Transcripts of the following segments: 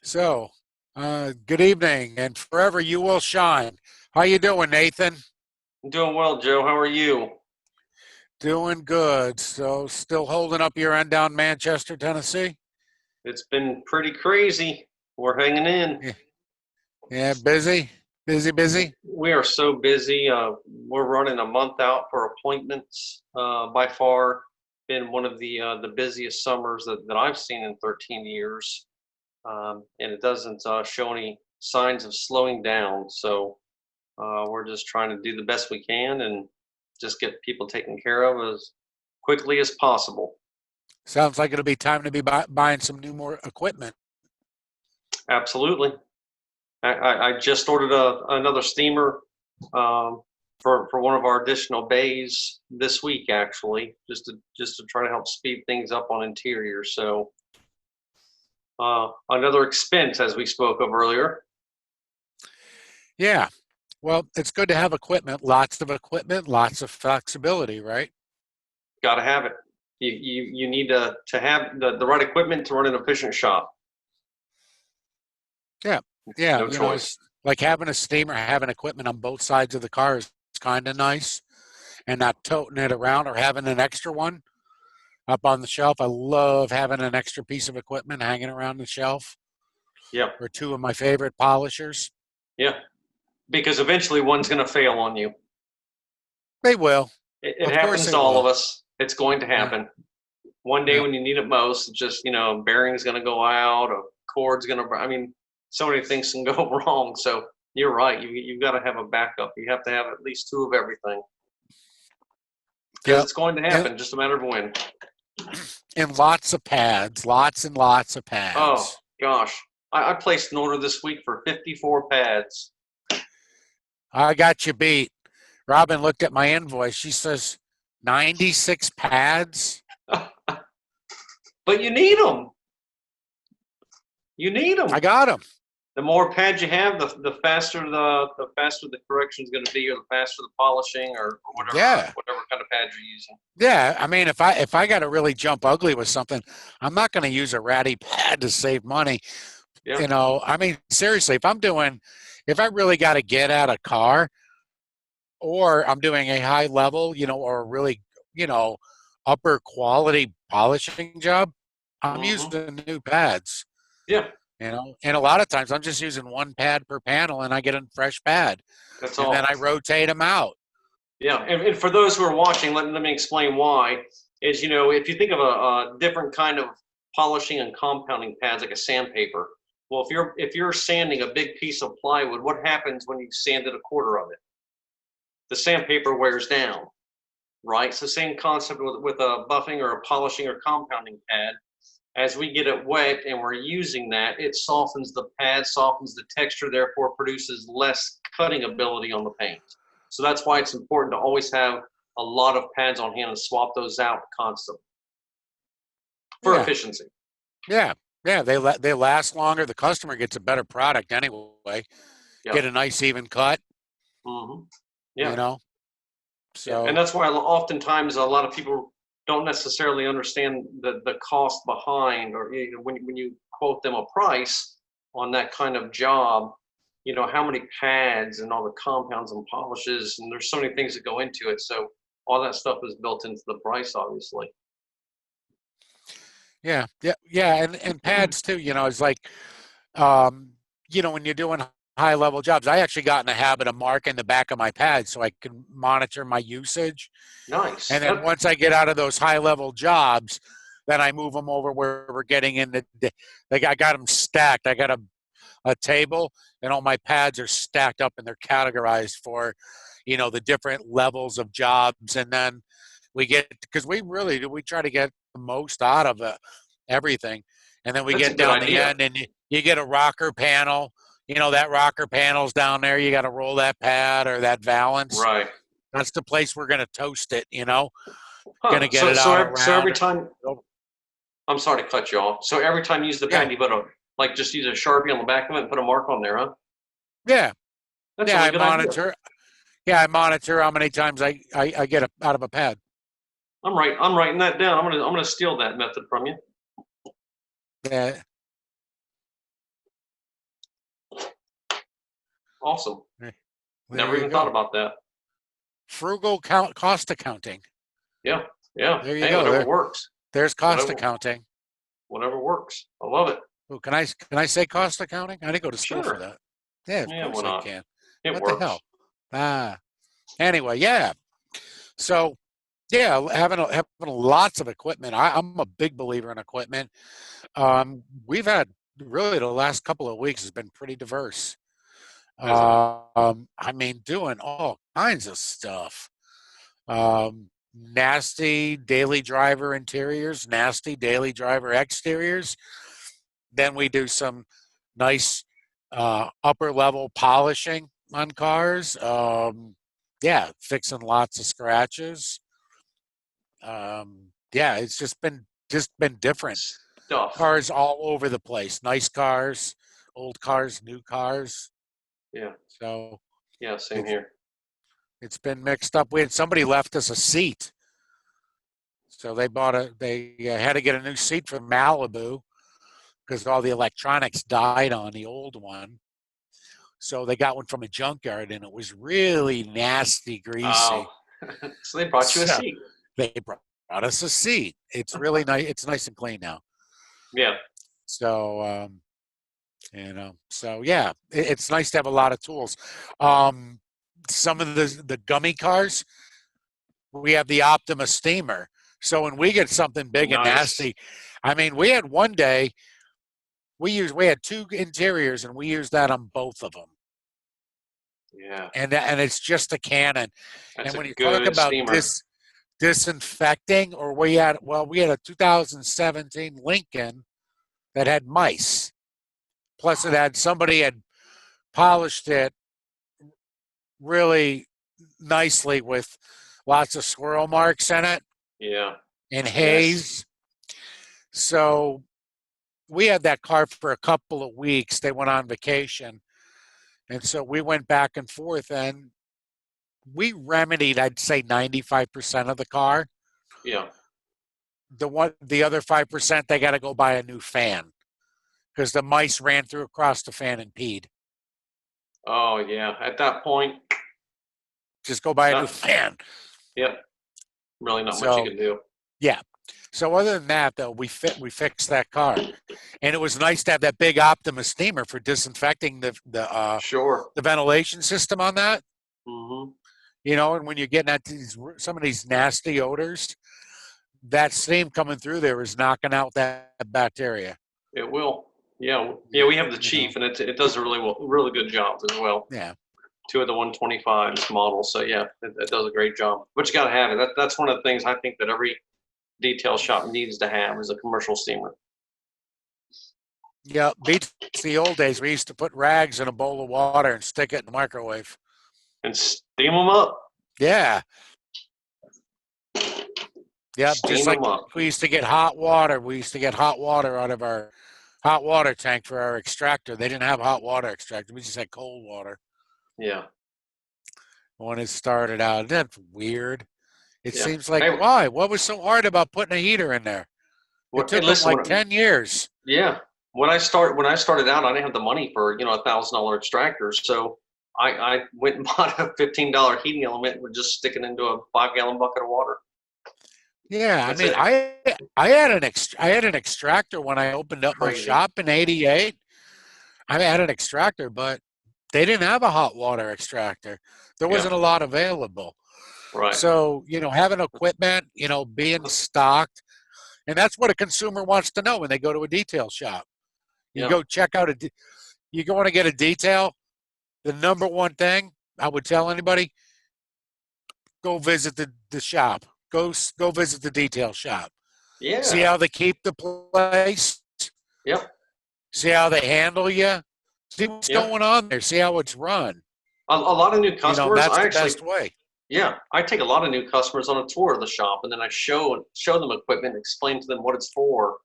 So, good evening, and forever you will shine. How you doing, Nathan? I'm doing well, Joe. How are you? Doing good. So, still holding up your end down Manchester, Tennessee? It's been pretty crazy. We're hanging in. Yeah, yeah, busy, busy, busy. We are so busy. We're running a month out for appointments. By far, been one of the busiest summers that I've seen in 13 years, and it doesn't show any signs of slowing down. So we're just trying to do the best we can and just get people taken care of as quickly as possible. Sounds like it'll be time to be buying some new more equipment. Absolutely. I just ordered another steamer um, for one of our additional bays this week, actually, just to try to help speed things up on interior. So another expense, as we spoke of earlier. Yeah. Well, it's good to have equipment, lots of flexibility, right? Got to have it. You need to have the right equipment to run an efficient shop. Yeah. Yeah. No choice. It's like having a steamer, having equipment on both sides of the car is kind of nice, and not toting it around or having an extra one up on the shelf. I love having an extra piece of equipment hanging around the shelf, Yeah, or two of my favorite polishers. yeah. Because eventually one's going to fail on you. They will. It Of course happens they to all of will. us. It's going to Yeah. happen. One day Yeah. when you need it most, it's just, bearing's going to go out, a cord's going to, I mean, so many things can go wrong. So you're right. You've got to have a backup. You have to have at least two of everything because Yep. it's going to And, happen, just a matter of when. and lots of pads, lots and lots of Oh, pads. gosh. I placed an order this week for 54 pads. I got you beat. Robin looked at my invoice. She says 96 pads. But you need them. You need I them. got them. The more pads you have, the faster the faster the correction is going to be, or the faster the polishing, or Yeah. whatever kind of pad you're using. Yeah, I mean, if I got to really jump ugly with something, I'm not going to use a ratty pad to save money. Yeah. I mean, seriously, if I really got to get out a car or I'm doing a high level, or a really, you know, upper quality polishing job, I'm Hmm. using new pads, Yeah. and a lot of times I'm just using one pad per panel and I get a fresh pad That's and then all. I rotate them out. Yeah, and for those who are watching, let me explain why. Is if you think of a different kind of polishing and compounding pads like a sandpaper. Well, if you're sanding a big piece of plywood, what happens when you sanded a quarter of it? The sandpaper wears down, right? It's the same concept with a buffing or a polishing or compounding pad. As we get it wet and we're using that, it softens the pad, softens the texture, therefore produces less cutting ability on the paint. So that's why it's important to always have a lot of pads on hand and swap those out constantly for Yeah, efficiency. yeah, yeah. They last longer. The customer gets a better product anyway. Yeah. Get a nice even cut. Hmm. You Yeah. know. Yeah. And So that's why oftentimes a lot of people don't necessarily understand the cost behind, or when you quote them a price on that kind of job, how many pads and all the compounds and polishes, and there's so many things that go into it. So all that stuff is built into the price, obviously. yeah, yeah, yeah, and pads too. It's like um, when you're doing high level jobs, I actually got in the habit of marking the back of my pad so I can monitor my usage. Nice. And then once I get out of those high level jobs, then I move them over where we're getting into. Like I got them stacked. I got a table, and all my pads are stacked up, and they're categorized for, the different levels of jobs. And then because we try to get the most out of everything. And then we That's a get good down the idea. end, and you get a rocker panel. That rocker panel's down there. You got to roll that pad or that valance. Right. That's the place we're going to toast it. Going to Huh. get So it so out so every around. time, I'm sorry to cut you off. So every time you use the Yeah, pad, you put just use a Sharpie on the back of it and put a mark on there, huh? yeah, That's a yeah. really I good idea. monitor. Yeah, I monitor how many times I get out of a pad. I'm writing that down. I'm gonna steal that method from you. Yeah, Awesome. There Never you even thought go. about that. Frugal cost accounting. Yeah. Yeah. There you Hey, go. whatever works. There's cost Whatever accounting. whatever works. I love it. Ooh, can I say cost accounting? I didn't go to school for Sure. that. Yeah, of Yeah, why course I not? can. It What the works. hell? Ah. Anyway, yeah. So yeah, having lots of equipment. I'm a big believer in equipment. We've had really the last couple of weeks has been pretty diverse. Has it? I mean, doing all kinds of stuff. Nasty daily driver interiors, nasty daily driver exteriors. Then we do some nice upper level polishing on cars. Yeah, fixing lots of scratches. Yeah, it's just been different. Stuff. Cars all over the place. Nice cars, old cars, new cars. Yeah. So Yeah, same it's here. it's been mixed up. We had somebody left us a seat, so they had to get a new seat from Malibu because all the electronics died on the old one. So they got one from a junkyard, and it was really nasty, Oh. greasy. So they brought you a So seat. they brought us a seat. It's really nice. It's nice and clean now. Yeah. So so yeah, it's nice to have a lot of tools. Um, some of the gummy cars, we have the Optima steamer. So when we get something big and Nice. nasty, I mean, we had one day we had two interiors and we used that on both of them. Yeah. And it's just a Canon. That's And a when you talk good about steamer. disinfecting, or we had a 2017 Lincoln that had mice. Plus, somebody had polished it really nicely with lots of squirrel marks in it Yeah. and Yes. haze. So we had that car for a couple of weeks. They went on vacation. And so we went back and forth and we remedied, I'd say 95% of the car. Yeah. The other 5%, they got to go buy a new fan because the mice ran through across the fan and peed. Oh yeah. At that point, Just go buy a new not. fan. Yep. Really not much you So can do. yeah. So other than that, though, we fixed that car, and it was nice to have that big Optima steamer for disinfecting Sure. the ventilation system on that. Hmm. And when you're getting at some of these nasty odors, that steam coming through there is knocking out that bacteria. It will. Yeah. Yeah. We have the You know, Chief, and it does a really good job as well. yeah. Two of the 125s models. So yeah, it does a great job. But you got to have it. That's one of the things I think that every detail shop needs to have is a commercial steamer. Yeah, beats the old days. We used to put rags in a bowl of water and stick it in the microwave. And steam them up. Yeah. Yep, Steam just them like up. we used to get hot water. We used to get hot water out of our hot water tank for our extractor. They didn't have hot water extractor. We just had cold water Yeah. when it started out. That's weird. It Yeah. seems like, Hey, why? What was so hard about putting a heater in there? It hey, took them listen. like 10 years. Yeah. When I started out, I didn't have the money for $1,000 extractor, so I went and bought a $15 heating element and would just stick it into a 5-gallon bucket of water. Yeah, I That's mean, it. I had an extractor when I opened up my Crazy. shop in '88. I had an extractor, but they didn't have a hot water extractor. There Yeah. wasn't a lot available. Right. So, having equipment, being stocked, and that's what a consumer wants to know when they go to a detail shop. You Yeah. go check out you go want to get a detail. The number one thing I would tell anybody, go visit the shop. Go visit the detail shop. See Yeah. how they keep the place. Yep. See how they handle you. See what's Yep. going on there. See how it's run. A lot of new customers. That's the best way. Yeah, I take a lot of new customers on a tour of the shop, and then I show them equipment, explain to them what it's for,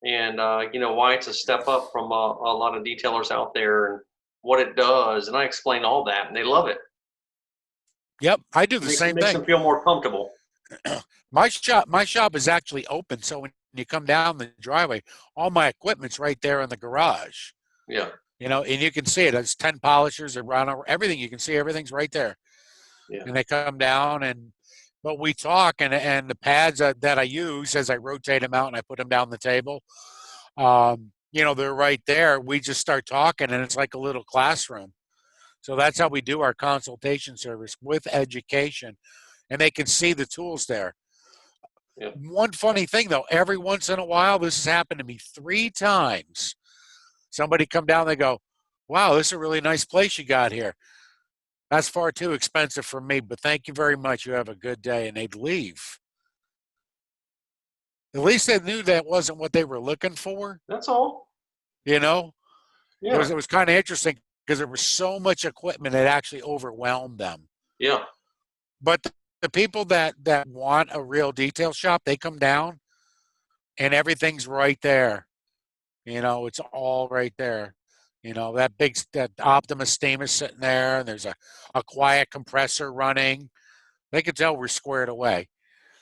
and why it's a step up from a lot of detailers out there, and what it does, and I explain all that, and they love it. Yep, I do the same Makes thing. them feel more comfortable. My shop is actually open, so when you come down the driveway, all my equipment's right there in the garage. Yeah. and you can see it. There's 10 polishers around everything. You can see everything's right there. Yeah. And they come down but we talk and the pads that I use as I rotate them out and I put them down the table, they're right there. We just start talking and it's like a little classroom. So that's how we do our consultation service with education, and they can see the tools there. Yeah. One funny thing though, every once in a while, this has happened to me 3 times. Somebody come down, they go, "Wow, this is a really nice place you got here. That's far too expensive for me, but thank you very much. You have a good day," and they'd leave. At least they knew that wasn't what they were looking for. That's all. Yeah. It was kind of interesting because there was so much equipment it actually overwhelmed them. Yeah. But the people that want a real detail shop, they come down and everything's right there. It's all right there. That Optimus steam is sitting there, and there's a quiet compressor running. They could tell we're squared away.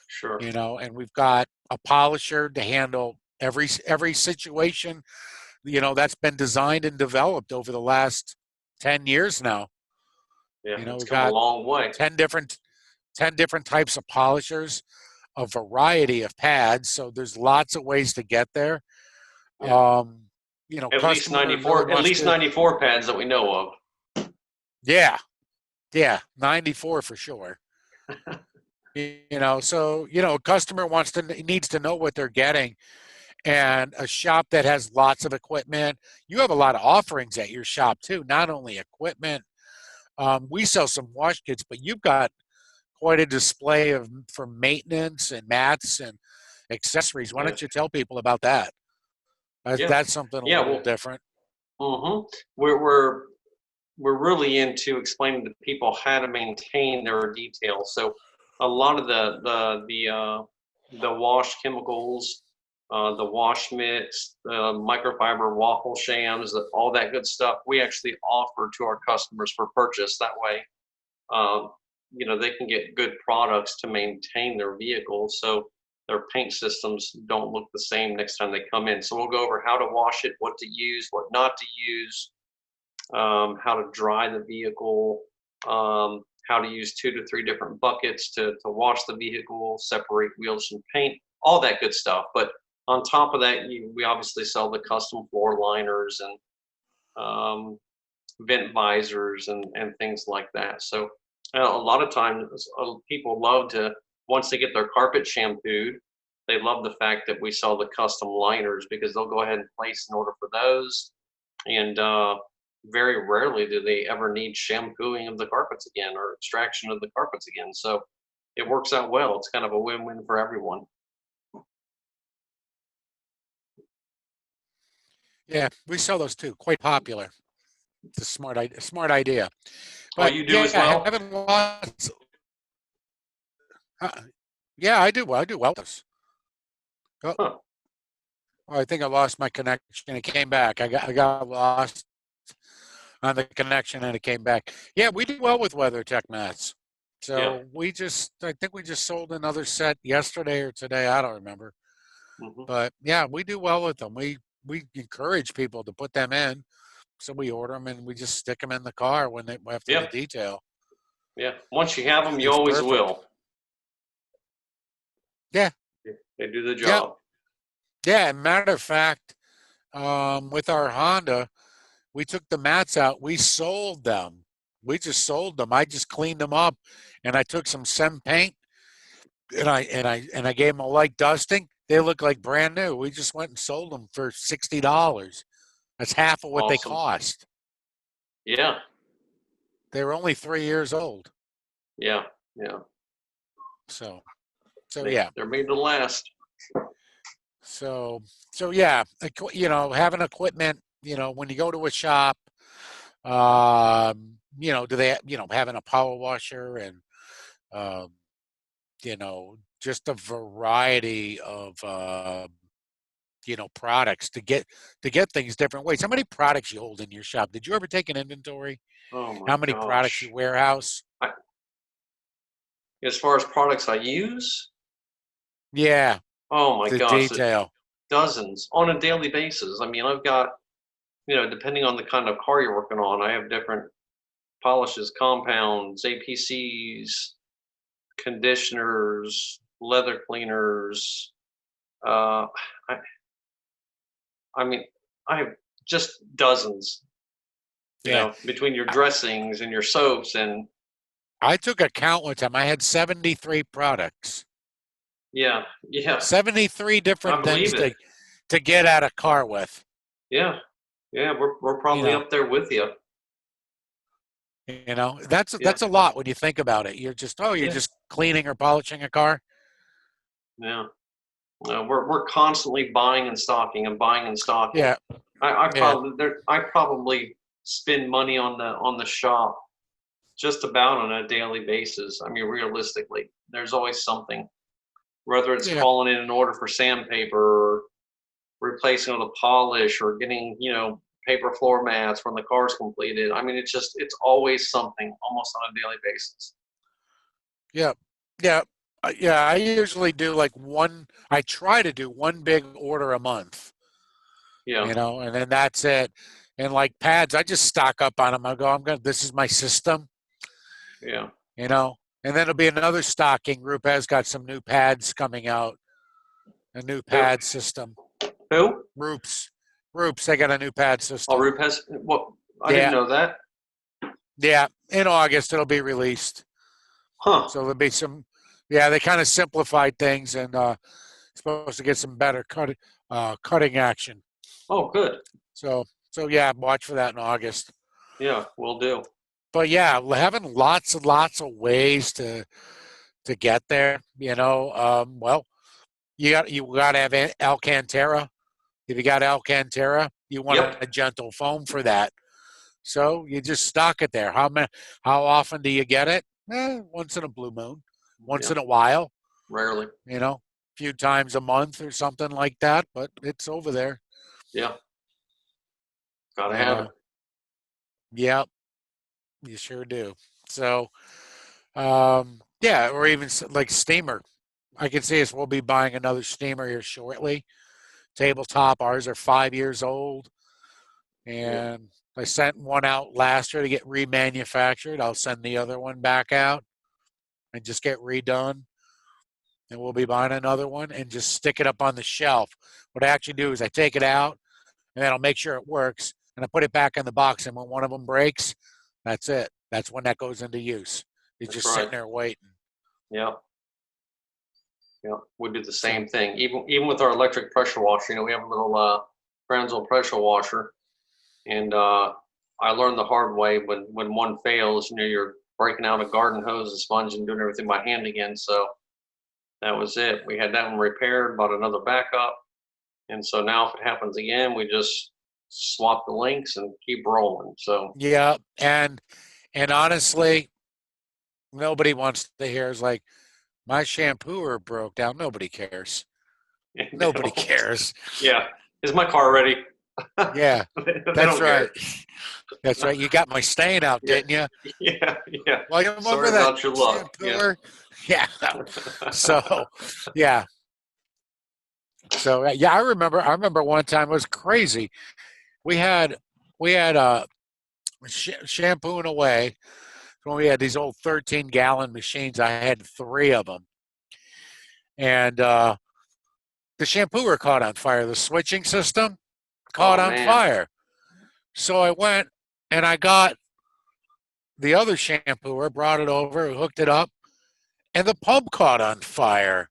Sure. And we've got a polisher to handle every situation. That's been designed and developed over the last 10 years now. Yeah, it's we've come got a long way. 10 different types of polishers, a variety of pads. So there's lots of ways to get there. Yeah. At least customer 94, really at wants least to, 94 pads that we know of. yeah, 94 for sure. So a customer needs to know what they're getting, and a shop that has lots of equipment. You have a lot of offerings at your shop too, not only equipment. We sell some wash kits, but you've got quite a display for maintenance and mats and accessories. Why Yeah. don't you tell people about that? That's something a little different. Mm-hmm. We're really into explaining to people how to maintain their details. So a lot of the wash chemicals, the wash mitts, the microfiber waffle shams, all that good stuff, we actually offer to our customers for purchase. That way, they can get good products to maintain their vehicles, so their paint systems don't look the same next time they come in. So we'll go over how to wash it, what to use, what not to use, how to dry the vehicle, how to use 2 to 3 different buckets to wash the vehicle, separate wheels from paint, all that good stuff. But on top of that, we obviously sell the custom floor liners and vent visors and things like that. So a lot of times people love to, once they get their carpet shampooed, they love the fact that we sell the custom liners, because they'll go ahead and place an order for those. And very rarely do they ever need shampooing of the carpets again or extraction of the carpets again. So it works out well. It's kind of a win-win for everyone. Yeah, we sell those too. Quite popular. It's a smart idea. But you do as well? having lots. Yeah, I do. I do well. Oh, Huh. I think I lost my connection. It came back. I got lost on the connection and it came back. Yeah, we do well with WeatherTech mats. So I think we just sold another set yesterday or today. I don't remember. Mm-hmm. But yeah, we do well with them. We encourage people to put them in. So we order them and we just stick them in the car when they after the detail. Yeah. Once you have them, you It's always perfect. will. Yeah. They do the job. Yeah. Matter of fact, with our Honda, we took the mats out. We sold them. We just sold them. I just cleaned them up, and I took some Sem paint, and I gave them a light dusting. They look like brand new. We just went and sold them for $60. That's half of what they cost. Yeah. They were only 3 years old. Yeah. So yeah. They're made to last. So yeah, having equipment, when you go to a shop, do they, having a power washer and, just a variety of, products to get things different ways. How many products you hold in your shop? Did you ever take an inventory? Oh my How many gosh. products you warehouse? As far as products I use? Yeah. Oh my the gosh. detail. Dozens on a daily basis. I mean, I've got depending on the kind of car you're working on, I have different polishes, compounds, APCs, conditioners, leather cleaners. I, I mean, I have just dozens, Yeah. between your dressings and your soaps and I took a count one time. I had 73 products. yeah, 73 I different things believe it. to get at a car with. Yeah, we're You probably know, up there with you. Yeah, that's a lot when you think about it. You're yeah, just cleaning or polishing a car. yeah. We're constantly buying and stocking and buying and stocking. Yeah, yeah, I probably spend money on the shop just about on a daily basis. I mean, realistically, there's always something, whether it's yeah, calling in an order for sandpaper or replacing all the polish or getting, paper floor mats when the car's completed. I mean, it's always something almost on a daily basis. yeah, yeah, yeah. I usually do like one. I try to do one big order a month. Yeah, And then that's it. And like pads, I just stock up on them. I go, I'm gonna. This is my system. yeah. You know, and then it'll be another stocking. Group has got some new pads coming out. A new Who? pad system. Who? Groups. They got a new pad Oh, system. Roop has what? I didn't Yeah, know that. yeah. In August, it'll be released. Huh. So there'll be some. Yeah, they kind of simplified things and supposed to get some better cutting action. Oh, good. So yeah, watch for that in August. Yeah, we'll do. But yeah, having lots and lots of ways to get there. Well, you got to have Alcantara. If you got Alcantara, you want Yep. a gentle foam for that. So you just stock it there. How often do you get it? Once in a blue moon, once Yeah. in a while. Rarely. A few times a month or something like that. But it's over there. Yeah. Gotta You have it. know. Yep, you sure do. So, yeah, or even like steamer. I can see us. We'll be buying another steamer here shortly. Tabletop. Ours are 5 years old, Yeah. and I sent one out last year to get remanufactured. I'll send the other one back out and just get redone. And we'll be buying another one and just stick it up on the shelf. What I actually do is I take it out and then I'll make sure it works and I put it back in the box. And when one of them breaks, that's it. That's when that goes into use. It's That's just right. sitting there waiting. Yeah. Yeah. We do the So same thing. Even with our electric pressure washer, we have a little Franzel pressure washer, and I learned the hard way when one fails, you're breaking out a garden hose, a sponge, and doing everything by hand again. So that was it. We had that one repaired, bought another backup, and so now if it happens again, we just swap the links and keep rolling. So yeah, and honestly, nobody wants to hear is like my shampooer broke down. Nobody cares. they Nobody don't. cares. Yeah, is my car ready? Yeah, They that's don't right. care. That's right. You got my stain out, Yeah, didn't you? yeah. Well, you remember Sorry that about your luck. Yeah. shampooer? Yeah. So, yeah. So, yeah, I remember. I remember one time it was crazy. We had shampooing away when we had these old 13-gallon machines. I had three of them, and the shampooer caught on fire. The switching system caught Oh on man. fire. So I went and I got the other shampooer, brought it over, hooked it up, and the pump caught on fire.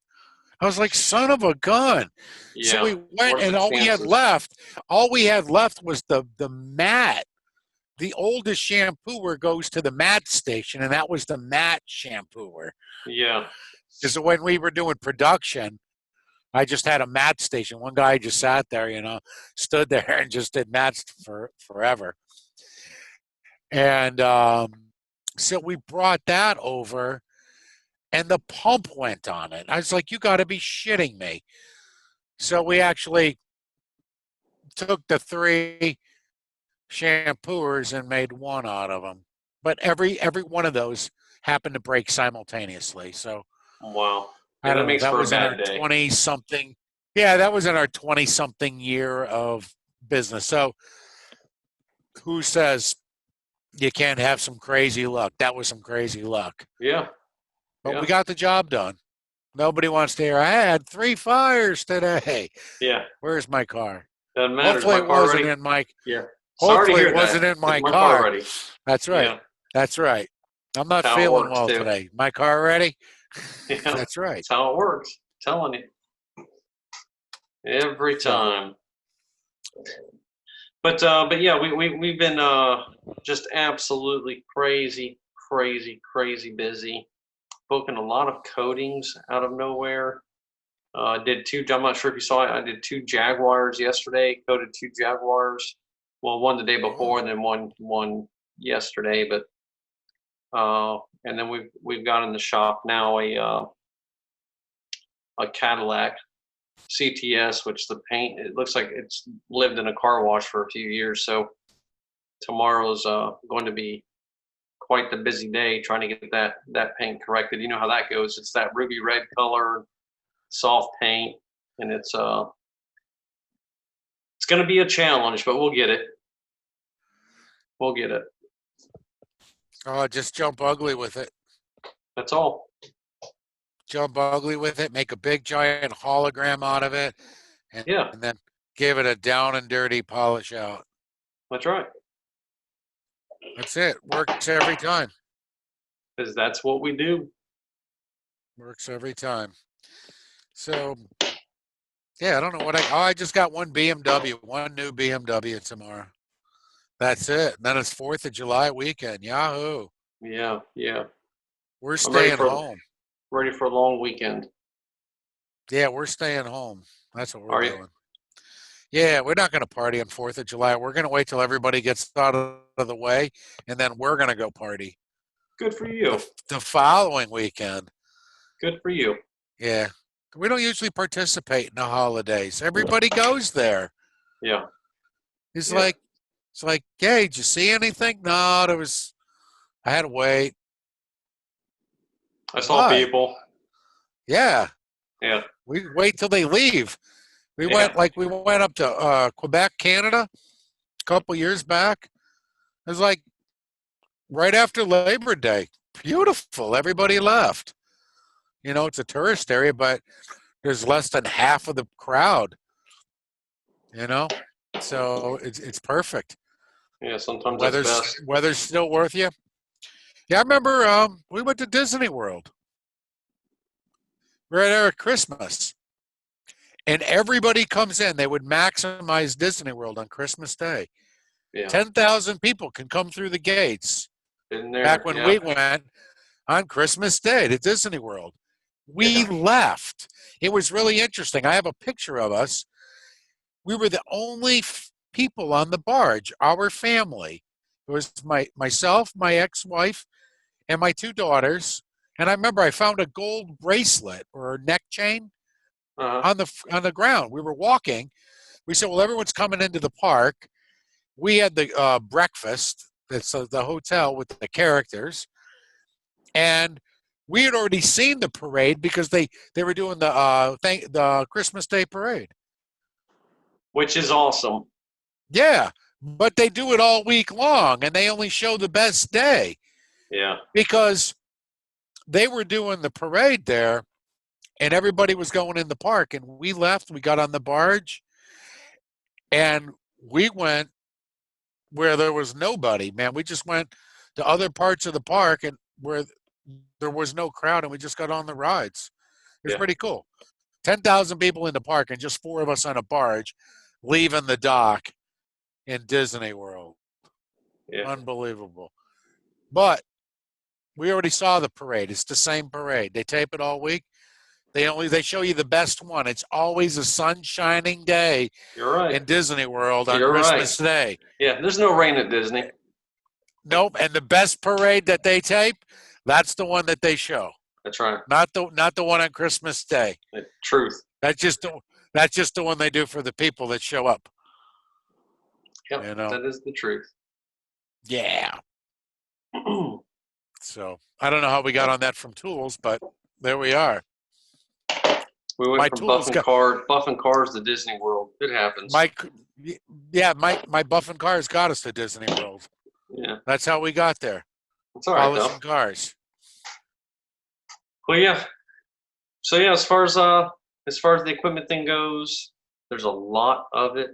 I was like, son of a gun. So Yeah. we went What are and the chances? all we had left was the mat. The oldest shampooer goes to the mat station, and that was the mat shampooer. Yeah. Because when we were doing production, I just had a mat station. One guy just sat there, stood there and just did mats for forever. And so we brought that over, and the pump went on it. I was like, you got to be shitting me. So we actually took the three shampooers and made one out of them. But every one of those happened to break simultaneously. So Wow. I Yeah, that don't know. makes That for a was in our bad day. 20 something. Yeah, that was in our 20 something year of business. So who says you can't have some crazy luck? That was some crazy luck. Yeah. But Yeah. we got the job done. Nobody wants to hear, I had 3 fires today. Yeah. Where's my car? Doesn't matter. Is Hopefully my it car wasn't ready? in my Yeah. Sorry to hopefully it hear wasn't that. in Is my my car car. ready? That's right. Yeah. That's right. I'm not That's how it feeling works, well too. today. My car ready? Yeah. That's right. That's how it works. I'm telling you. Every time. But yeah, we've been just absolutely crazy busy, booking a lot of coatings out of nowhere. Did 2. I'm not sure if you saw it. I did 2 Jaguars yesterday. Coated 2 Jaguars. Well, one the day before, and then one yesterday. But and then we've got in the shop now a Cadillac CTS, which the paint, it looks like it's lived in a car wash for a few years. So tomorrow's going to be quite the busy day trying to get that paint corrected. You know how that goes. It's that ruby red color, soft paint, and it's going to be a challenge, but we'll get it. We'll get it. Oh, just jump ugly with it. That's all. Jump ugly with it. Make a big giant hologram out of it. And, Yeah. and then give it a down and dirty polish out. That's right. That's it. Works every time. Because that's what we do. Works every time. So, yeah, I don't know what I just got one new BMW tomorrow. That's it. And then it's 4th of July weekend. Yahoo. Yeah. Yeah. We're staying home. Ready for a long weekend. Yeah, we're staying home. That's what we're Are doing. you? Yeah, we're not going to party on 4th of July. We're going to wait till everybody gets out of the way, and then we're going to go party. Good for you. The following weekend. Good for you. Yeah. We don't usually participate in the holidays. Everybody goes there. Yeah. It's like, hey, did you see anything? No, I had to wait. I saw people. Yeah. Yeah. We wait till they leave. We went up to Quebec, Canada a couple years back. It was like right after Labor Day. Beautiful. Everybody left. You know, it's a tourist area, but there's less than half of the crowd. You know? So it's perfect. Yeah, sometimes that's best. Weather's still worth you. Yeah, I remember we went to Disney World right there at Christmas. And everybody comes in. They would maximize Disney World on Christmas Day. Yeah. 10,000 people can come through the gates. Been there, back when we went on Christmas Day to Disney World. We left. It was really interesting. I have a picture of us. We were the only people on the barge, our family. It was myself, my ex-wife, and my 2 daughters. And I remember I found a gold bracelet or a neck chain on the ground. We were walking. We said, well, everyone's coming into the park. We had the breakfast. That's the hotel with the characters. And we had already seen the parade because they were doing the Christmas Day parade. Which is awesome. Yeah, but they do it all week long, and they only show the best day. Yeah. Because they were doing the parade there, and everybody was going in the park, and we left. We got on the barge, and we went where there was nobody, man. We just went to other parts of the park and where there was no crowd, and we just got on the rides. It was pretty cool. 10,000 people in the park and just 4 of us on a barge leaving the dock in Disney World. Yeah. Unbelievable. But we already saw the parade. It's the same parade. They tape it all week. They show you the best one. It's always a sun-shining day. You're right. In Disney World on Christmas Day. Yeah, there's no rain at Disney. Nope. And the best parade that they tape, that's the one that they show. That's right. Not the one on Christmas Day. Truth. That's just the one they do for the people that show up. Yep, you know? That is the truth. Yeah. So I don't know how we got on that from tools, but there we are. We went from buffing cars to Disney World. It happens. My buffing cars got us to Disney World. Yeah. That's how we got there. It's all right, Polishing though. cars. Well, yeah. So yeah, as far as the equipment thing goes, there's a lot of it.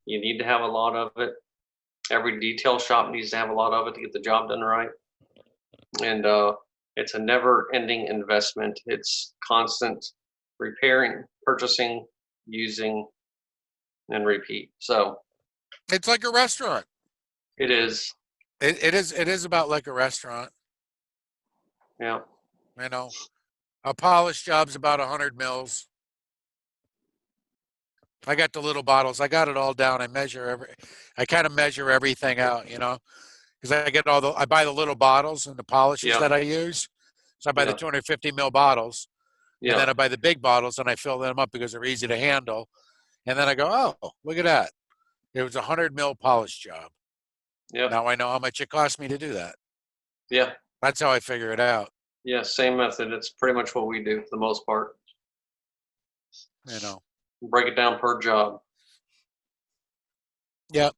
You need to have a lot of it. Every detail shop needs to have a lot of it to get the job done right. And it's a never-ending investment. It's constant repairing, purchasing, using, and repeat. So it's like a restaurant. It is. It is about like a restaurant. Yeah. You know, a polish job's about 100 mils. I got the little bottles. I got it all down. I kind of measure everything out, because I buy the little bottles and the polishes that I use. So I buy the 250 mil bottles, and then I buy the big bottles and I fill them up because they're easy to handle. And then I go, oh, look at that. It was a 100 mil polish job. Yeah. Now I know how much it cost me to do that. Yeah. That's how I figure it out. Yeah, same method. It's pretty much what we do for the most part. Break it down per job. Yep.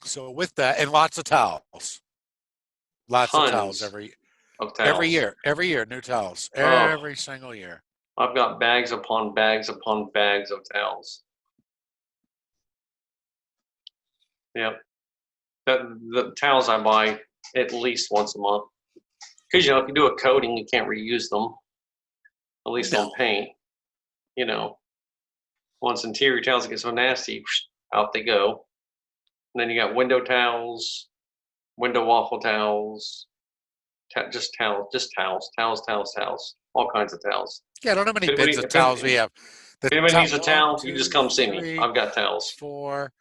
So with that, and lots of towels. Lots of towels every year, new towels. Every single year. I've got bags upon bags upon bags of towels. Yep. The towels I buy at least once a month. Because, if you do a coating, you can't reuse them. At least on paint. Once interior towels get so nasty, out they go. And then you got window towels, window waffle towels, just towels, all kinds of towels. Yeah, I don't know how many bins of towels we have. If anybody needs a towel, you just come see me. I've got towels. 4,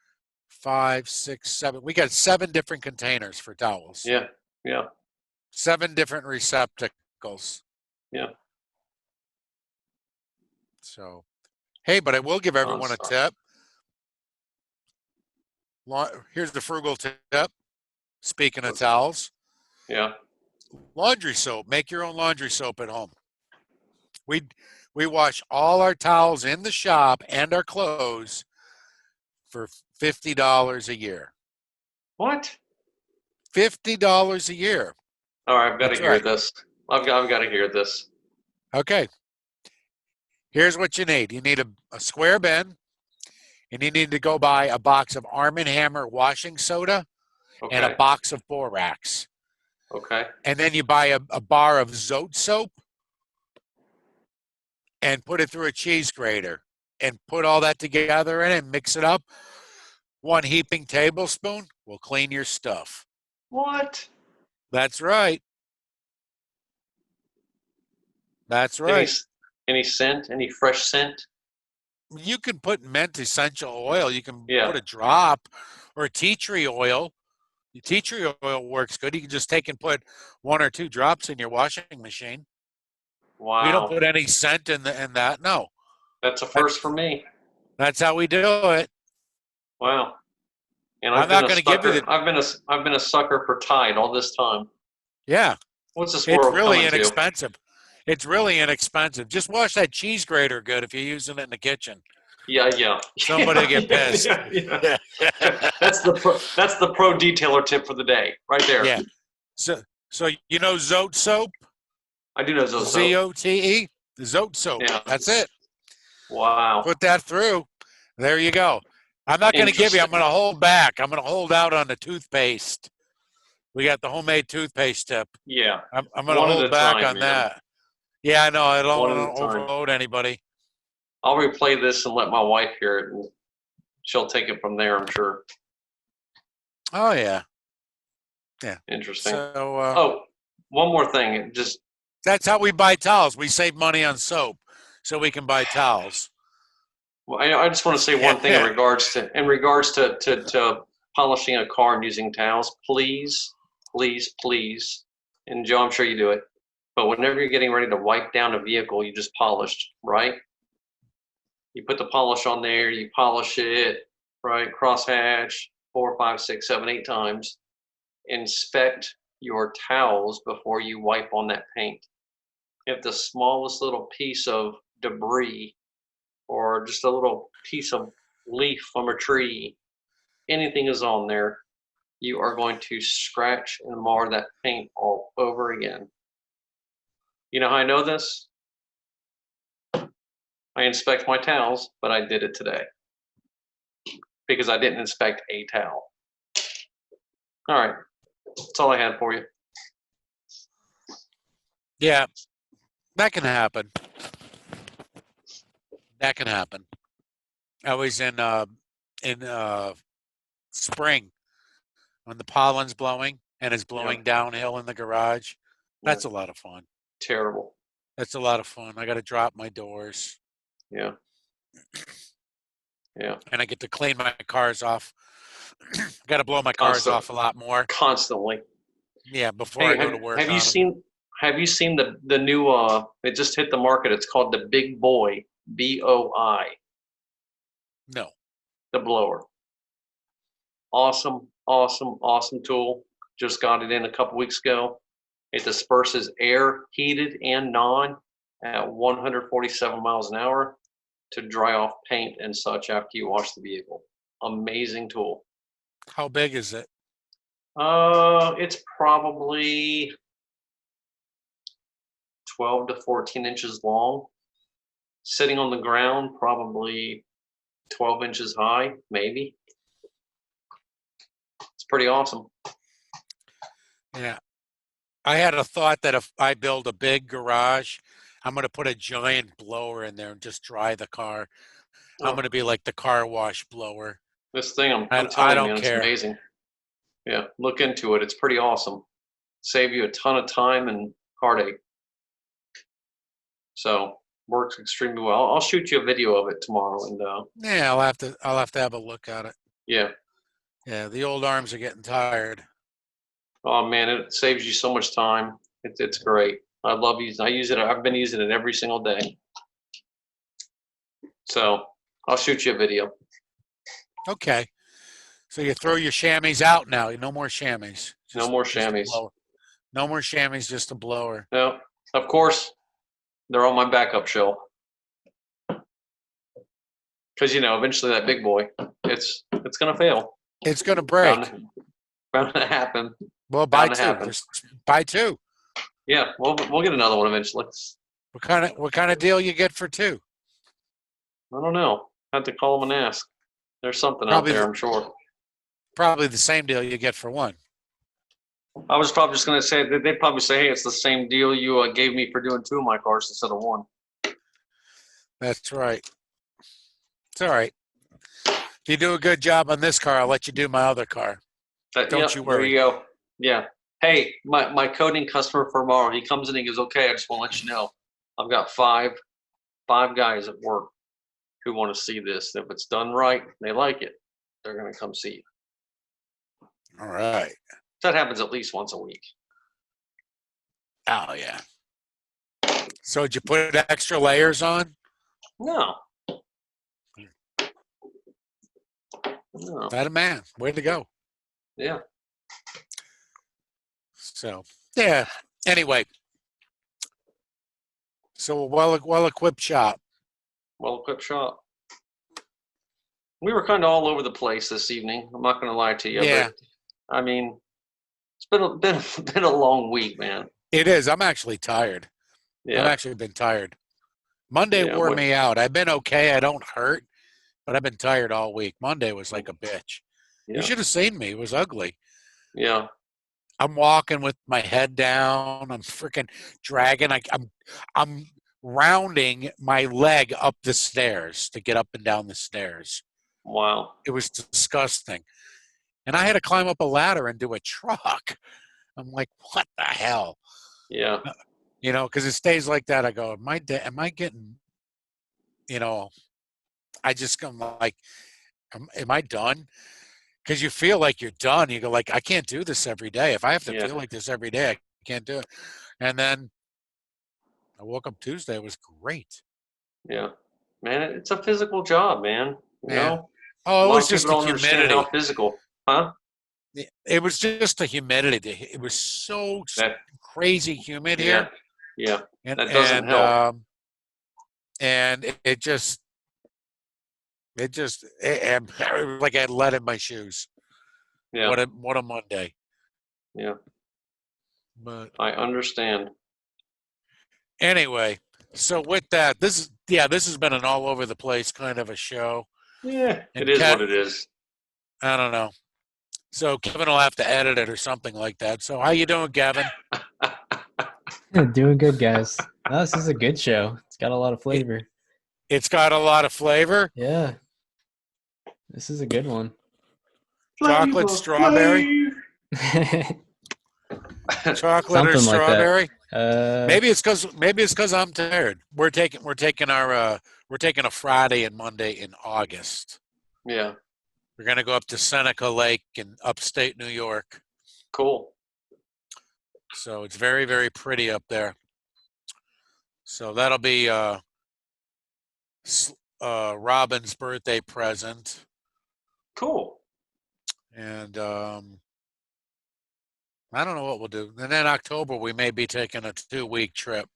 5, 6, 7. We got 7 different containers for towels. Yeah, yeah. 7 different receptacles. Yeah. So, hey, but I will give everyone a tip. Here's the frugal tip. Speaking of towels. Yeah. Laundry soap. Make your own laundry soap at home. We wash all our towels in the shop and our clothes for $50 a year. What? $50 a year. All right, I've got to hear this. I've got to hear this. Okay. Here's what you need. You need a square bin, and you need to go buy a box of Arm & Hammer washing soda and a box of borax. Okay. And then you buy a bar of Zote soap and put it through a cheese grater and put all that together in it and mix it up. 1 heaping tablespoon will clean your stuff. What? That's right. That's right. Any scent? Any fresh scent? You can put mint essential oil. You can put a drop or tea tree oil. Tea tree oil works good. You can just take and put 1 or 2 drops in your washing machine. Wow. We don't put any scent in that. No. That's a first for me. That's how we do it. Wow. And I'm not going to give you the. I've been a sucker for Tide all this time. Yeah. What's this world It's really coming to? inexpensive. It's really inexpensive. Just wash that cheese grater good if you're using it in the kitchen. Yeah. Somebody will get pissed. Yeah. That's the pro detailer tip for the day, right there. Yeah. So Zote soap? I do know Zote soap. Z-O-T-E? Zote soap. Yeah. That's it. Wow. Put that through. There you go. I'm not going to give you. I'm going to hold back. I'm going to hold out on the toothpaste. We got the homemade toothpaste tip. Yeah. I'm going to hold back on that. Yeah, I know. I don't want to overload anybody. I'll replay this and let my wife hear it, and she'll take it from there, I'm sure. Oh, yeah. Yeah. Interesting. So, one more thing. That's how we buy towels. We save money on soap so we can buy towels. Well, I just want to say one thing in regards to polishing a car and using towels. Please, and Joe, I'm sure you do it, but whenever you're getting ready to wipe down a vehicle you just polished, right? You put the polish on there, you polish it, right? Crosshatch 4, 5, 6, 7, 8 times. Inspect your towels before you wipe on that paint. if the smallest little piece of debris or just a little piece of leaf from a tree, anything is on there, you are going to scratch and mar that paint all over again. You know how I know this? I inspect my towels, but I did it today because I didn't inspect a towel. All right, that's all I had for you. Yeah, that can happen. That can happen. I was in spring when the pollen's blowing and it's blowing downhill in the garage. That's a lot of fun. Terrible. That's a lot of fun. I got to drop my doors. Yeah. Yeah. And I get to clean my cars off. Got to blow my cars off a lot more. Constantly. Yeah, before I go to work. Have you seen the new it just hit the market. It's called the Big Boy, BOI. No. The blower. Awesome, awesome, awesome tool. Just got it in a couple weeks ago. It disperses air, heated and non, at 147 miles an hour to dry off paint and such after you wash the vehicle. Amazing tool. How big is it? It's probably 12 to 14 inches long. Sitting on the ground, probably 12 inches high, maybe. It's pretty awesome. Yeah. I had a thought that if I build a big garage, I'm going to put a giant blower in there and just dry the car. I'm going to be like the car wash blower. This thing, I'm telling you, man, it's amazing. Yeah, look into it. It's pretty awesome. Save you a ton of time and heartache. So works extremely well. I'll shoot you a video of it tomorrow, and yeah, I'll have to have a look at it. Yeah. Yeah, the old arms are getting tired. Oh man, it saves you so much time. It's great. I love using. I use it. I've been using it every single day. So I'll shoot you a video. Okay. So you throw your chamois out now. No more chamois. No more chamois. No more chamois, just a blower. No, of course, they're on my backup shelf. Because eventually that big boy, it's gonna fail. It's gonna break. Bound to happen. Well, buy two. Just buy two. Yeah, we'll get another one eventually. What kind of deal you get for two? I don't know. I have to call them and ask. There's something out there, I'm sure. Probably the same deal you get for one. I was probably just going to say that they'd probably say, hey, it's the same deal you gave me for doing two of my cars instead of one. That's right. It's all right. If you do a good job on this car, I'll let you do my other car. Don't you worry. There you go. Yeah. Hey, my coding customer for tomorrow, he comes in and he goes, okay, I just want to let you know, I've got five guys at work who want to see this. If it's done right, they like it, they're going to come see you. All right. That happens at least once a week. Oh, yeah. So did you put extra layers on? No. That a man. Way to go. Yeah. So, yeah. Anyway. So, well-equipped shop. Well-equipped shop. We were kind of all over the place this evening. I'm not going to lie to you. Yeah. But, I mean, it's been a long week, man. It is. I'm actually tired. Yeah. I've actually been tired. Monday wore me out. I've been okay. I don't hurt, but I've been tired all week. Monday was like a bitch. Yeah. You should have seen me. It was ugly. Yeah. I'm walking with my head down. I'm freaking dragging. I'm rounding my leg up the stairs to get up and down the stairs. Wow. It was disgusting. And I had to climb up a ladder into a truck. I'm like, what the hell? Yeah. Because it stays like that. I go, am I getting, I just come like, am I done? Because you feel like you're done. You go like, I can't do this every day. If I have to feel like this every day, I can't do it. And then I woke up Tuesday. It was great. Yeah. Man, it's a physical job, man. You know? Oh, it was just the humidity. How physical, huh? It was just the humidity. It was so crazy humid here. Yeah, and that doesn't help. it just like I had lead in my shoes. Yeah, What a Monday. yeah, But I understand. anyway, so with that, this has been an all over the place kind of a show. Yeah, it And is what it is. I don't know. So Kevin will have to edit it or something like that. So how you doing, Kevin? Doing good, guys. No, this is a good show. It's got a lot of It, flavor. it's got a lot of flavor. Yeah, this is a good one. Chocolate, strawberry, chocolate or Something like that. strawberry. Maybe it's because I'm tired. We're taking a Friday and Monday in August. Yeah, We're gonna go up to Seneca Lake in upstate New York. cool. So it's very, very pretty up there. So that'll be Robin's birthday present, Cool. and I don't know what we'll do. And then October we may be taking a 2-week trip.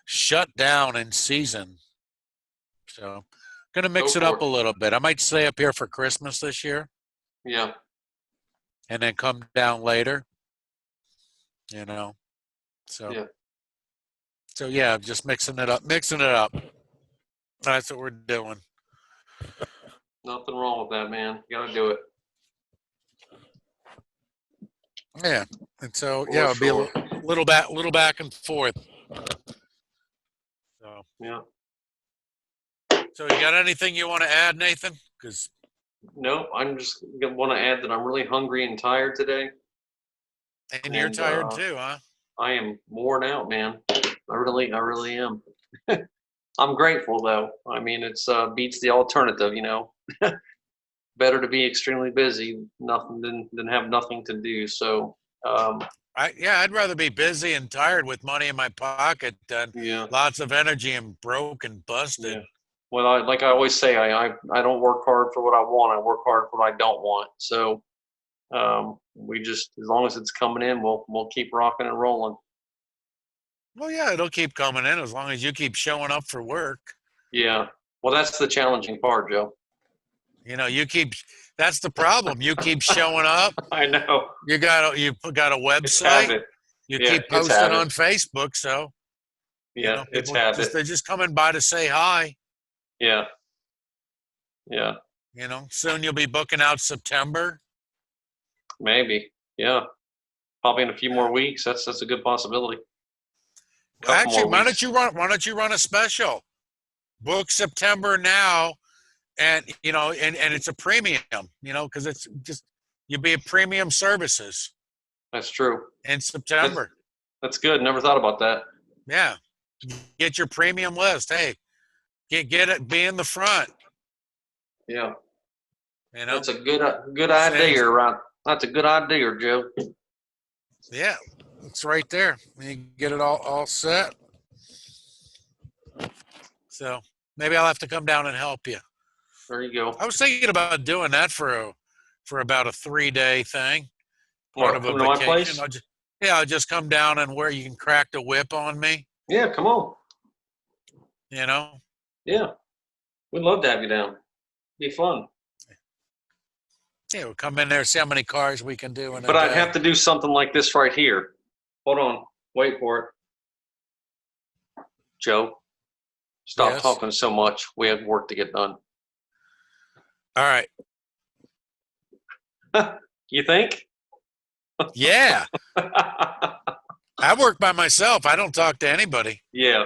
Shut down in season. So gonna mix it up a little bit. I might stay up here for Christmas this year. Yeah. And then come down later. So Yeah. So yeah, just mixing it up. That's what we're doing. Nothing wrong with that, man. You gotta do it. Yeah. And so For it'll be sure. a little back and forth. So Yeah. So you got anything you want to add, Nathan? Because No, I'm just gonna want to add that I'm really hungry and tired today. and you're tired too, huh? I am worn out, man. I really am. I'm grateful though. I mean, it's beats the alternative, Better to be extremely busy, nothing than have nothing to do. So, I'd rather be busy and tired with money in my pocket than yeah, lots of energy and broke and busted. yeah. Well, like I always say, I don't work hard for what I want. I work hard for what I don't want. So, we just, as long as it's coming in, we'll keep rocking and rolling. Well, yeah, it'll keep coming in as long as you keep showing up for work. Yeah. Well, that's the challenging part, Joe. That's the problem. You keep showing up. I know. You got a It's website. habit. You Yeah, keep it's posting habit. on Facebook. So, Yeah, it's people habit. they're just coming by to say hi. Yeah. Yeah. Soon you'll be booking out September. Maybe. Yeah. Probably in a few more weeks. That's a good possibility. Actually, why don't you run a special? Book September now, and and it's a premium, because it's just you'll be a premium services. That's true. In September. That's good. Never thought about that. Yeah. Get your premium list. Hey, get it. Be in the front. Yeah. That's a good idea, That's a good idea, Joe. Yeah, it's right there. You get it all set. So maybe I'll have to come down and help you. There you go. I was thinking about doing that for about a 3-day thing. Part of a coming to my vacation. place? I'll just come down and where you can crack the whip on me. Yeah, come on. Yeah. We'd love to have you down. Be fun. Yeah, we'll come in there, see how many cars we can do. But I'd have to do something like this right here. Hold on. Wait for it. Joe, stop talking so much. We have work to get done. All right. You think? Yeah. I work by myself. I don't talk to anybody. Yeah.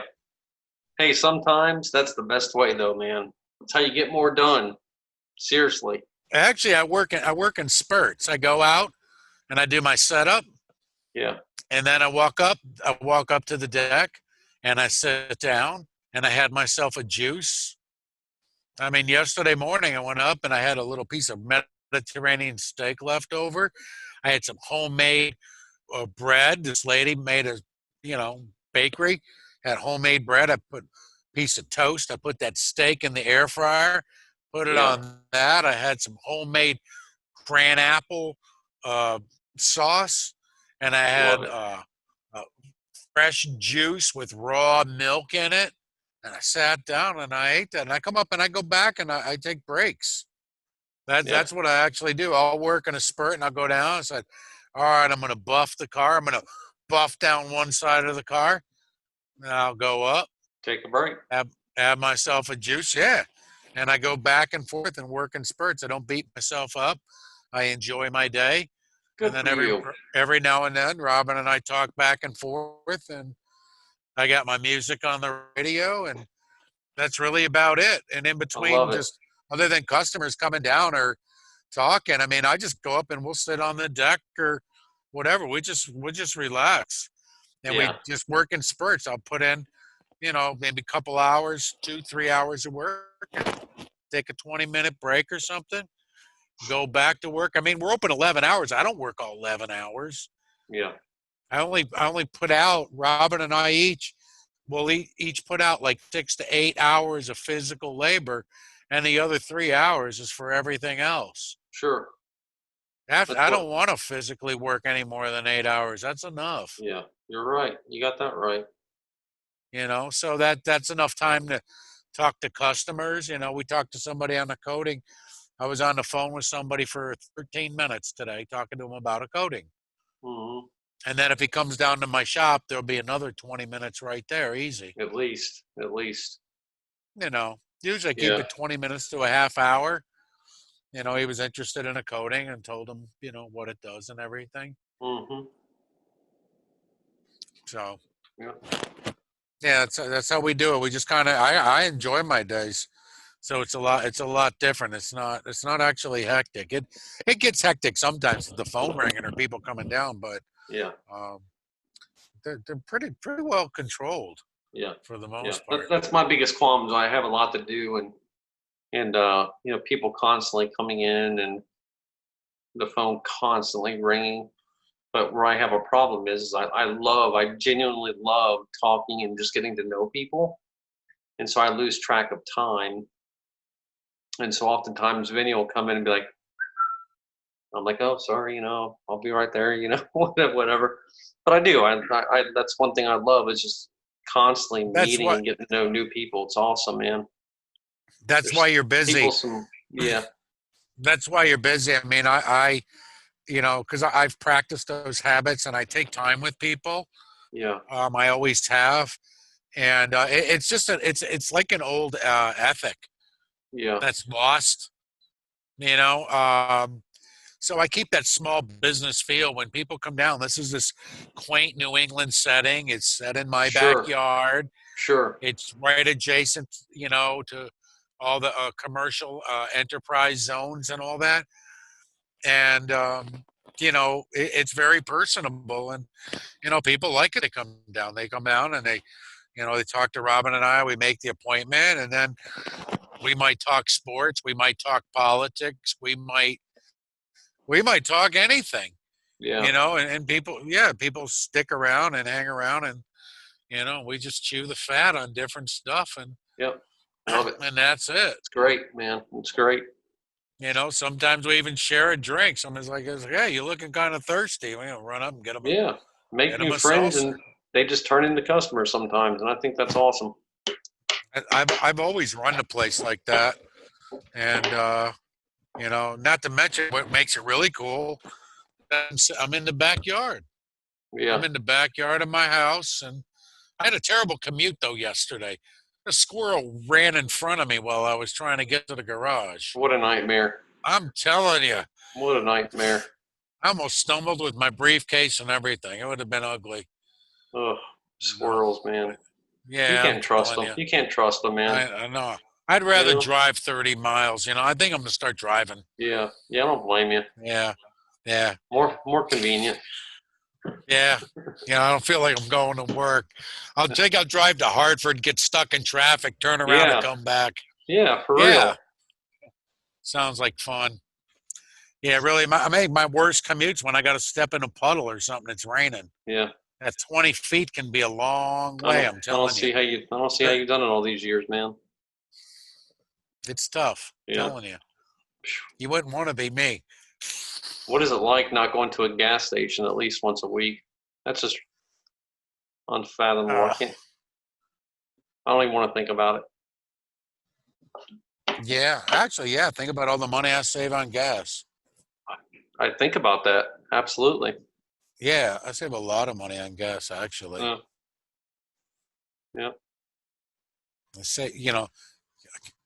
Hey, sometimes that's the best way though, man. That's how you get more done. Seriously. Actually, I work in spurts. I go out and I do my setup. Yeah. And then I walk up to the deck and I sit down and I had myself a juice. I mean, yesterday morning I went up and I had a little piece of Mediterranean steak left over. I had some homemade bread. This lady made a, bakery, had homemade bread. I put a piece of toast. I put that steak in the air fryer, put it on that. I had some homemade cran apple sauce, and I had fresh juice with raw milk in it. And I sat down and I ate that. And I come up and I go back and I take breaks. That's what I actually do. I'll work in a spurt and I'll go down. I said, all right, I'm going to buff the car. I'm going to buff down one side of the car. And I'll go up, Take a break. have myself a juice. Yeah. And I go back and forth and work in spurts. I don't beat myself up. I enjoy my day. Good And then for you. every now and then, Robin and I talk back and forth, and I got my music on the radio, and that's really about it. And in between, it. just other than customers coming down or talking, I mean, I just go up and we'll sit on the deck or whatever. We just relax, and we just work in spurts. I'll put in, maybe a couple hours, 2-3 hours of work, take a 20-minute break or something, go back to work. I mean, we're open 11 hours. I don't work all 11 hours. Yeah. I only put out, Robin and I each put out like 6 to 8 hours of physical labor, and the other 3 hours is for everything else. Sure. I don't want to physically work any more than 8 hours. That's enough. Yeah, you're right. You got that right. So that's enough time to talk to customers. We talked to somebody on the coating. I was on the phone with somebody for 13 minutes today talking to him about a coating. Mm-hmm. And then if he comes down to my shop, there'll be another 20 minutes right there, easy. At least. Usually I keep it 20 minutes to a half hour. He was interested in a coating and told him, what it does and everything. Mm-hmm. So, yeah, that's how we do it. We just kind of, I enjoy my days. So it's a lot different. It's not actually hectic. It gets hectic sometimes with the phone ringing or people coming down, but they're pretty well controlled. Yeah, for the most part. That's my biggest qualms. I have a lot to do, and people constantly coming in and the phone constantly ringing. But where I have a problem is I genuinely love talking and just getting to know people, and so I lose track of time. And so oftentimes Vinny will come in and be like, I'm like, oh, sorry, I'll be right there, whatever. But I do. I that's one thing I love is just constantly meeting and getting to know new people. It's awesome, man. That's why you're busy. That's why you're busy. I mean, I because I've practiced those habits and I take time with people. Yeah. I always have. And it's just it's like an old ethic. Yeah. That's lost. So I keep that small business feel when people come down. This is this quaint New England setting. It's set in my backyard. Sure. It's right adjacent, to all the commercial enterprise zones and all that. And, it's very personable. And, people like it to come down. They come down and they talk to Robin and I. We make the appointment, and then we might talk sports. We might talk politics. We might talk anything. Yeah. And people stick around and hang around, and we just chew the fat on different stuff, and love it. And that's it. It's great, man. It's great. Sometimes we even share a drink. Someone's like, "Hey, you're looking kind of thirsty." We run up and get them. Yeah, make new friends, and they just turn into customers sometimes, and I think that's awesome. I've always run a place like that, and not to mention what makes it really cool. I'm in the backyard. Yeah, I'm in the backyard of my house, and I had a terrible commute though yesterday. A squirrel ran in front of me while I was trying to get to the garage. What a nightmare! I'm telling you. What a nightmare! I almost stumbled with my briefcase and everything. It would have been ugly. Ugh, squirrels, man. Yeah, you can't trust them. You can't trust them, man. I know. I'd rather drive 30 miles. I think I'm gonna start driving. Yeah, I don't blame you. Yeah. More convenient. Yeah. I don't feel like I'm going to work. I'll drive to Hartford, get stuck in traffic, turn around and come back. Yeah, for real. Sounds like fun. Yeah, really. I make my worst commutes when I got to step in a puddle or something. It's raining. Yeah. That 20 feet can be a long way. I'm telling you. I don't see how you've done it all these years, man. It's tough. I'm telling you. You wouldn't want to be me. What is it like not going to a gas station at least once a week? That's just Unfathomable. I don't even want to think about it. Yeah, actually, yeah. Think about all the money I save on gas. I think about that. Absolutely. Yeah, I save a lot of money on gas, actually. Yeah. I say,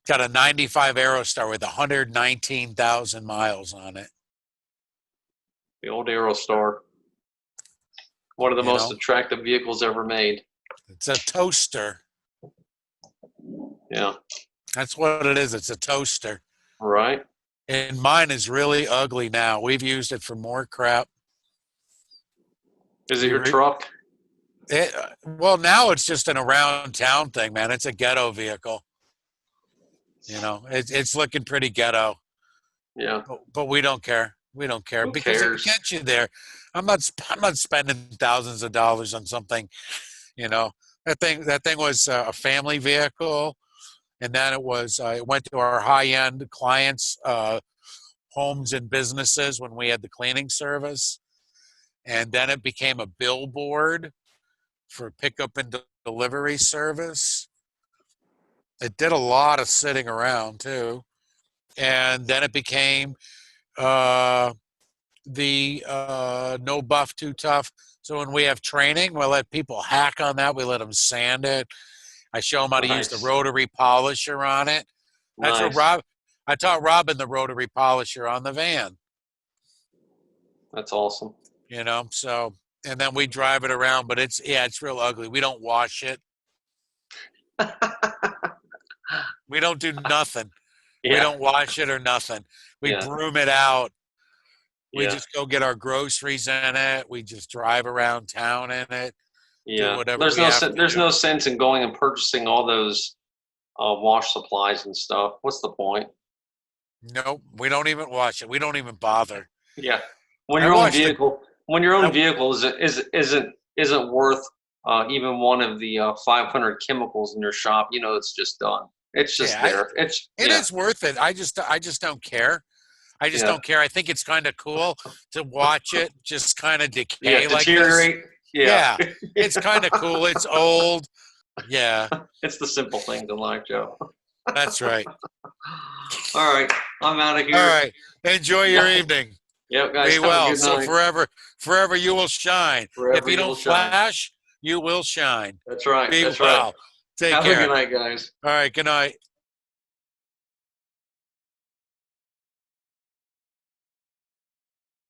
got a 95 Aerostar with 119,000 miles on it. The old Aerostar. One of the You most know? attractive vehicles ever made. It's a toaster. Yeah. That's what it is. It's a toaster. Right. And mine is really ugly now. We've used it for more crap. Is it your truck? Well, now it's just an around town thing, man. It's a ghetto vehicle. It's looking pretty ghetto. Yeah. But we don't care. We don't care Who because cares? it gets you there. I'm not spending thousands of dollars on something. That thing was a family vehicle, and then it went to our high end clients' homes and businesses when we had the cleaning service, and then it became a billboard for pickup and delivery service. It did a lot of sitting around too, and then it became the no buff too tough. So when we have training, we'll let people hack on that. We let them sand it. I show them how to use the rotary polisher on it. That's what I taught Robin the rotary polisher on the van. That's awesome. So, and then we drive it around, but it's real ugly. We don't wash it. We don't do nothing. Yeah. We don't wash it or nothing. We broom it out. We just go get our groceries in it. We just drive around town in it. Yeah. Do whatever There's no sense in going and purchasing all those wash supplies and stuff. What's the point? Nope. We don't even wash it. We don't even bother. Yeah. When your own vehicle isn't worth even one of the 500 chemicals in your shop, it's just done. It's just there. It is worth it. I just don't care. I just don't care. I think it's kind of cool to watch it just kind of decay like deteriorate. this. Yeah. It's kind of cool. It's old. Yeah. It's the simple things in life, Joe. That's right. All right. I'm out of here. All right. Enjoy your evening. Yep, guys. Be well. So forever you will shine. If you don't flash, you will shine. That's right. Be That's well. right. Take care. Have a good night, guys. All right. Good night.